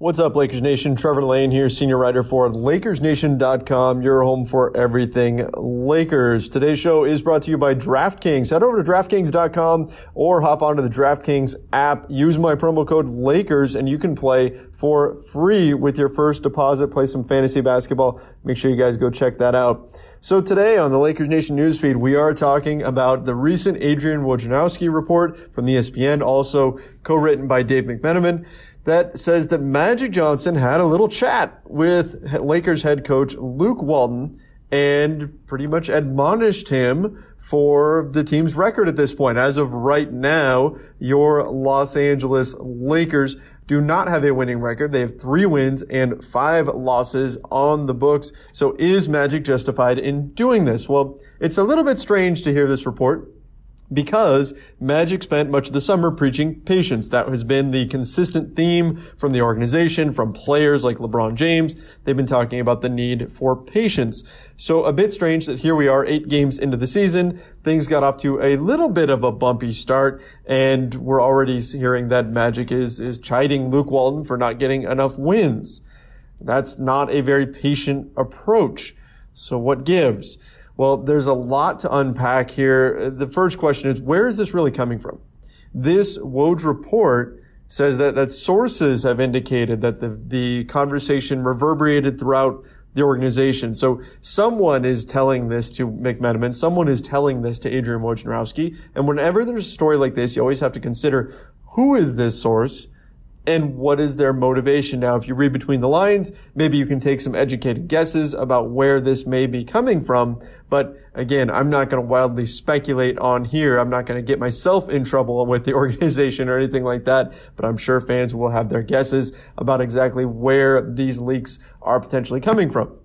What's up, Lakers Nation? Trevor Lane here, senior writer for LakersNation.com, your home for everything Lakers. Today's show is brought to you by DraftKings. Head over to DraftKings.com or hop onto the DraftKings app. Use my promo code LAKERS and you can play for free with your first deposit. Play some fantasy basketball. Make sure you guys go check that out. So today on the Lakers Nation newsfeed, we are talking about the recent Adrian Wojnarowski report from ESPN, also co-written by Dave McMenamin, that says that Magic Johnson had a little chat with Lakers head coach Luke Walton and pretty much admonished him for the team's record at this point. As of right now, your Los Angeles Lakers do not have a winning record. They have 3 wins and 5 losses on the books. So is Magic justified in doing this? Well, it's a little bit strange to hear this report, because Magic spent much of the summer preaching patience. That has been the consistent theme from the organization, from players like LeBron James. They've been talking about the need for patience. So a bit strange that here we are 8 games into the season. Things got off to a little bit of a bumpy start, and we're already hearing that Magic is chiding Luke Walton for not getting enough wins. That's not a very patient approach. So what gives? Well, there's a lot to unpack here. The first question is, where is this really coming from? This Woj report says that sources have indicated that the conversation reverberated throughout the organization. So someone is telling this to McMenamin, someone is telling this to Adrian Wojnarowski, and whenever there's a story like this, you always have to consider, who is this source and what is their motivation? Now, if you read between the lines, maybe you can take some educated guesses about where this may be coming from. But again, I'm not going to wildly speculate on here. I'm not going to get myself in trouble with the organization or anything like that. But I'm sure fans will have their guesses about exactly where these leaks are potentially coming from.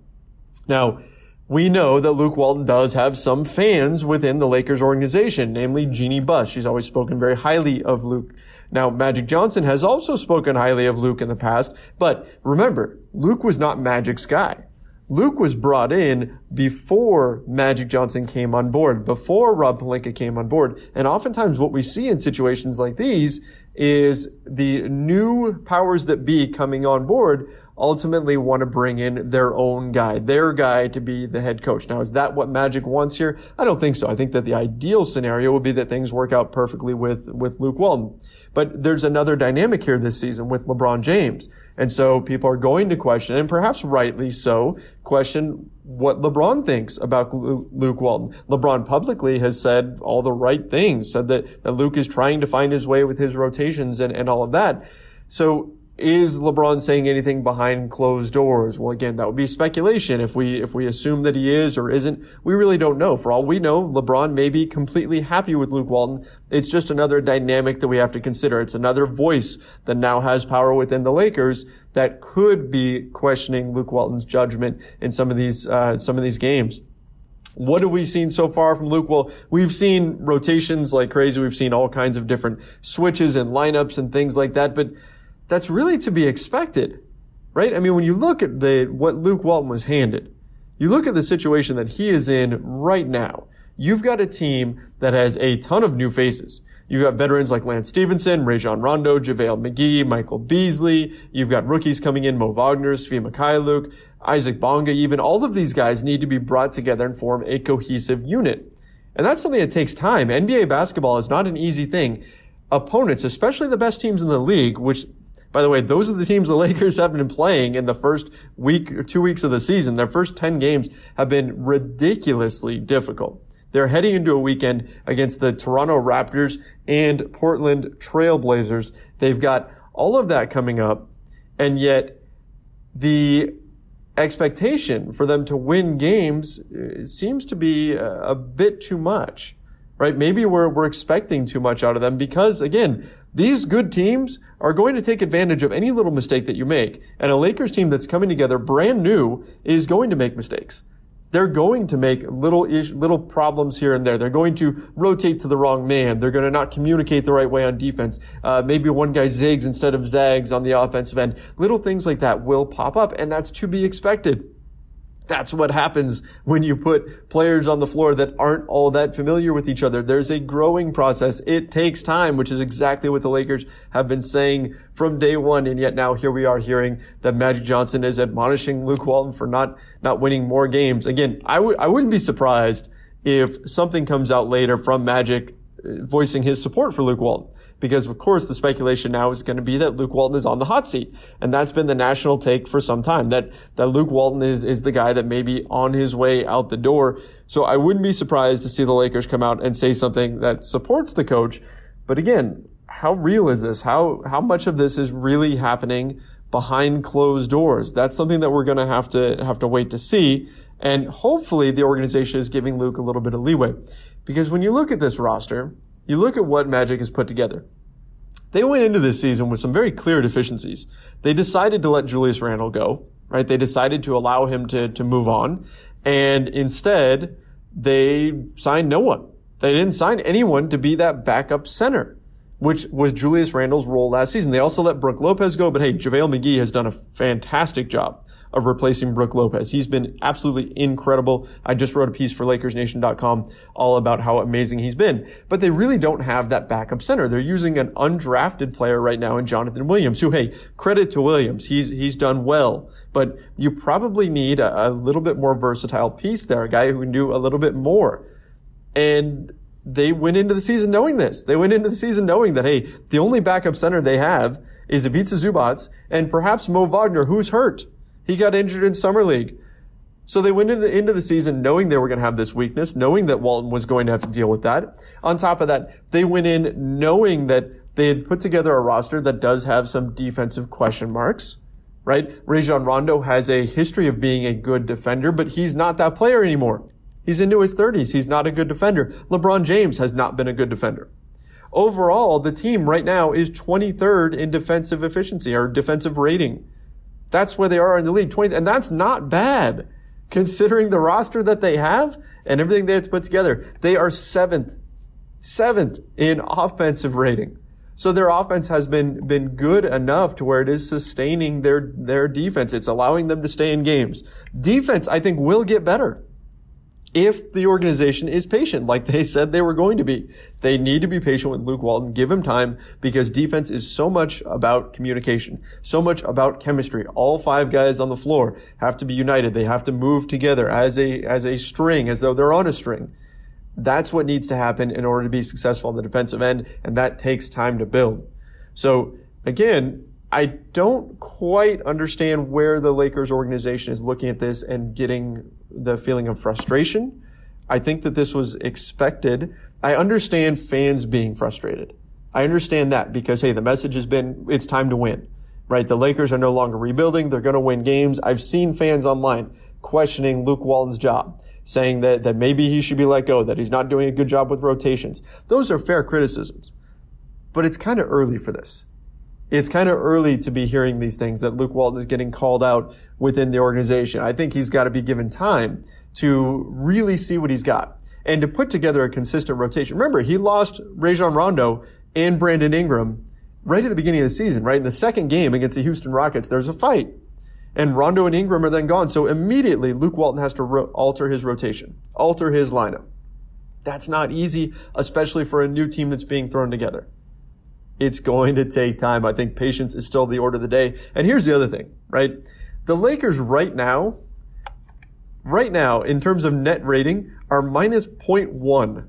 Now, we know that Luke Walton does have some fans within the Lakers organization, namely Jeannie Buss. She's always spoken very highly of Luke. Now, Magic Johnson has also spoken highly of Luke in the past, but remember, Luke was not Magic's guy. Luke was brought in before Magic Johnson came on board, before Rob Pelinka came on board. And oftentimes what we see in situations like these is the new powers that be coming on board ultimately want to bring in their own guy, their guy to be the head coach. Now, is that what Magic wants here? I don't think so. I think that the ideal scenario would be that things work out perfectly with Luke Walton. But there's another dynamic here this season with LeBron James. And so people are going to question, and perhaps rightly so, question what LeBron thinks about Luke Walton. LeBron publicly has said all the right things, said that Luke is trying to find his way with his rotations and all of that. So is LeBron saying anything behind closed doors? Well, again, that would be speculation. If we assume that he is or isn't, we really don't know. For all we know, LeBron may be completely happy with Luke Walton. It's just another dynamic that we have to consider. It's another voice that now has power within the Lakers that could be questioning Luke Walton's judgment in some of these games. What have we seen so far from Luke? Well, we've seen rotations like crazy. We've seen all kinds of different switches and lineups and things like that, but that's really to be expected, right? I mean, when you look at what Luke Walton was handed, you look at the situation that he is in right now. You've got a team that has a ton of new faces. You've got veterans like Lance Stevenson, Rajon Rondo, JaVale McGee, Michael Beasley. You've got rookies coming in, Mo Wagner, Svi Mikhailuk, Isaac Bonga. Even all of these guys need to be brought together and form a cohesive unit. And that's something that takes time. NBA basketball is not an easy thing. Opponents, especially the best teams in the league, which, by the way, those are the teams the Lakers have been playing in the first week or 2 weeks of the season. Their first 10 games have been ridiculously difficult. They're heading into a weekend against the Toronto Raptors and Portland Trail Blazers. They've got all of that coming up, and yet the expectation for them to win games seems to be a bit too much, right? Maybe we're expecting too much out of them because, again, these good teams are going to take advantage of any little mistake that you make. And a Lakers team that's coming together brand new is going to make mistakes. They're going to make little problems here and there. They're going to rotate to the wrong man. They're going to not communicate the right way on defense. Maybe one guy zigs instead of zags on the offensive end. Little things like that will pop up, and that's to be expected. That's what happens when you put players on the floor that aren't all that familiar with each other. There's a growing process. It takes time, which is exactly what the Lakers have been saying from day one. And yet now here we are hearing that Magic Johnson is admonishing Luke Walton for not winning more games. Again, I wouldn't be surprised if something comes out later from Magic voicing his support for Luke Walton. Because, of course, the speculation now is going to be that Luke Walton is on the hot seat. And that's been the national take for some time, that Luke Walton is the guy that may be on his way out the door. So I wouldn't be surprised to see the Lakers come out and say something that supports the coach. But again, how real is this? How much of this is really happening behind closed doors? That's something that we're going to have to wait to see. And hopefully the organization is giving Luke a little bit of leeway. Because when you look at this roster, you look at what Magic has put together. They went into this season with some very clear deficiencies. They decided to let Julius Randle go, right? They decided to allow him to move on. And instead, they signed no one. They didn't sign anyone to be that backup center, which was Julius Randle's role last season. They also let Brook Lopez go, but hey, JaVale McGee has done a fantastic job of replacing Brook Lopez. He's been absolutely incredible. I just wrote a piece for LakersNation.com all about how amazing he's been. But they really don't have that backup center. They're using an undrafted player right now in Jonathan Williams, who, hey, credit to Williams. He's done well. But you probably need a little bit more versatile piece there, a guy who can do a little bit more. And they went into the season knowing this. They went into the season knowing that, hey, the only backup center they have is Ivica Zubac and perhaps Mo Wagner, who's hurt. He got injured in Summer League. So they went into the season knowing they were going to have this weakness, knowing that Walton was going to have to deal with that. On top of that, they went in knowing that they had put together a roster that does have some defensive question marks, right? Rajon Rondo has a history of being a good defender, but he's not that player anymore. He's into his 30s. He's not a good defender. LeBron James has not been a good defender. Overall, the team right now is 23rd in defensive efficiency or defensive rating. That's where they are in the league, 20, and that's not bad, considering the roster that they have and everything they have to put together. They are seventh in offensive rating. So their offense has been good enough to where it is sustaining their defense. It's allowing them to stay in games. Defense, I think, will get better if the organization is patient, like they said they were going to be. They need to be patient with Luke Walton, give him time, because defense is so much about communication, so much about chemistry. All five guys on the floor have to be united. They have to move together as a string, as though they're on a string. That's what needs to happen in order to be successful on the defensive end, and that takes time to build. So again, I don't quite understand where the Lakers organization is looking at this and getting the feeling of frustration. I think that this was expected. I understand fans being frustrated. I understand that because, hey, the message has been it's time to win, right? The Lakers are no longer rebuilding. They're going to win games. I've seen fans online questioning Luke Walton's job, saying that maybe he should be let go, that he's not doing a good job with rotations. Those are fair criticisms. But it's kind of early for this. It's kind of early to be hearing these things that Luke Walton is getting called out within the organization. I think he's got to be given time to really see what he's got and to put together a consistent rotation. Remember, he lost Rajon Rondo and Brandon Ingram right at the beginning of the season, right? In the second game against the Houston Rockets, there's a fight. And Rondo and Ingram are then gone. So immediately, Luke Walton has to alter his rotation, alter his lineup. That's not easy, especially for a new team that's being thrown together. It's going to take time. I think patience is still the order of the day. And here's the other thing, right? The Lakers right now, in terms of net rating, are minus 0.1.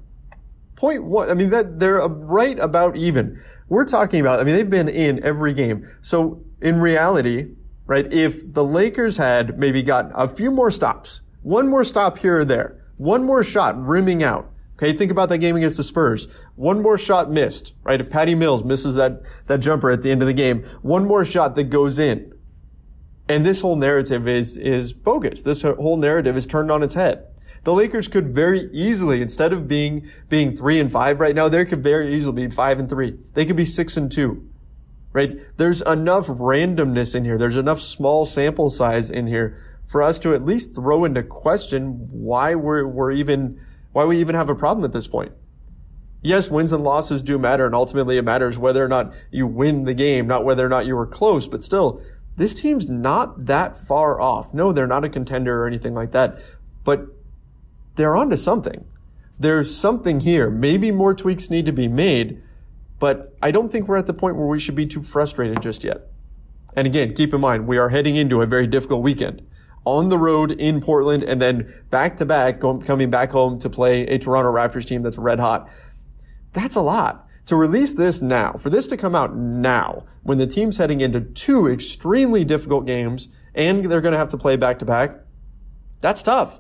0.1. I mean, they're right about even. We're talking about, they've been in every game. So in reality, right, if the Lakers had maybe gotten a few more stops, one more stop here or there, one more shot rimming out. Okay, think about that game against the Spurs. One more shot missed, right? If Patty Mills misses that jumper at the end of the game, one more shot that goes in. And this whole narrative is bogus. This whole narrative is turned on its head. The Lakers could very easily, instead of being 3-5 right now, they could very easily be 5-3. They could be 6-2, right? There's enough randomness in here. There's enough small sample size in here for us to at least throw into question why we even have a problem at this point. Yes, wins and losses do matter, and ultimately it matters whether or not you win the game, not whether or not you were close, but still, this team's not that far off. No, they're not a contender or anything like that, but they're onto something. There's something here. Maybe more tweaks need to be made, but I don't think we're at the point where we should be too frustrated just yet. And again, keep in mind, we are heading into a very difficult weekend. On the road in Portland, and then back-to-back coming back home to play a Toronto Raptors team that's red hot. That's a lot. To release this now, for this to come out now, when the team's heading into 2 extremely difficult games, and they're going to have to play back-to-back, that's tough.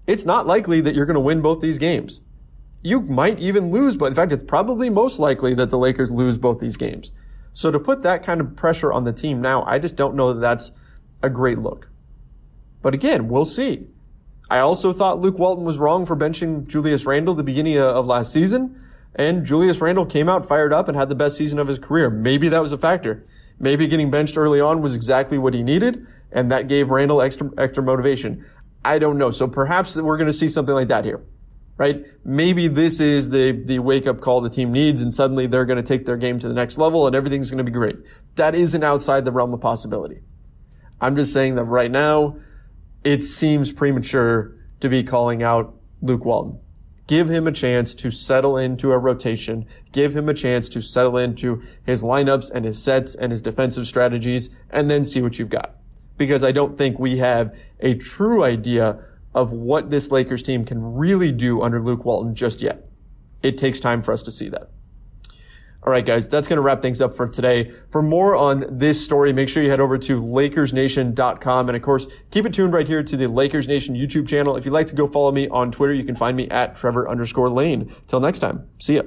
It's not likely that you're going to win both these games. You might even lose, but in fact, it's probably most likely that the Lakers lose both these games. So to put that kind of pressure on the team now, I just don't know that that's a great look. But again, we'll see. I also thought Luke Walton was wrong for benching Julius Randle at the beginning of last season, and Julius Randle came out fired up and had the best season of his career. Maybe that was a factor. Maybe getting benched early on was exactly what he needed, and that gave Randle extra motivation. I don't know. So perhaps we're going to see something like that here, right? Maybe this is the wake-up call the team needs, and suddenly they're going to take their game to the next level, and everything's going to be great. That isn't outside the realm of possibility. I'm just saying that right now, it seems premature to be calling out Luke Walton. Give him a chance to settle into a rotation. Give him a chance to settle into his lineups and his sets and his defensive strategies, and then see what you've got. Because I don't think we have a true idea of what this Lakers team can really do under Luke Walton just yet. It takes time for us to see that. All right, guys, that's going to wrap things up for today. For more on this story, make sure you head over to LakersNation.com. And of course, keep it tuned right here to the Lakers Nation YouTube channel. If you'd like to go follow me on Twitter, you can find me at Trevor_Lane. Till next time, see ya.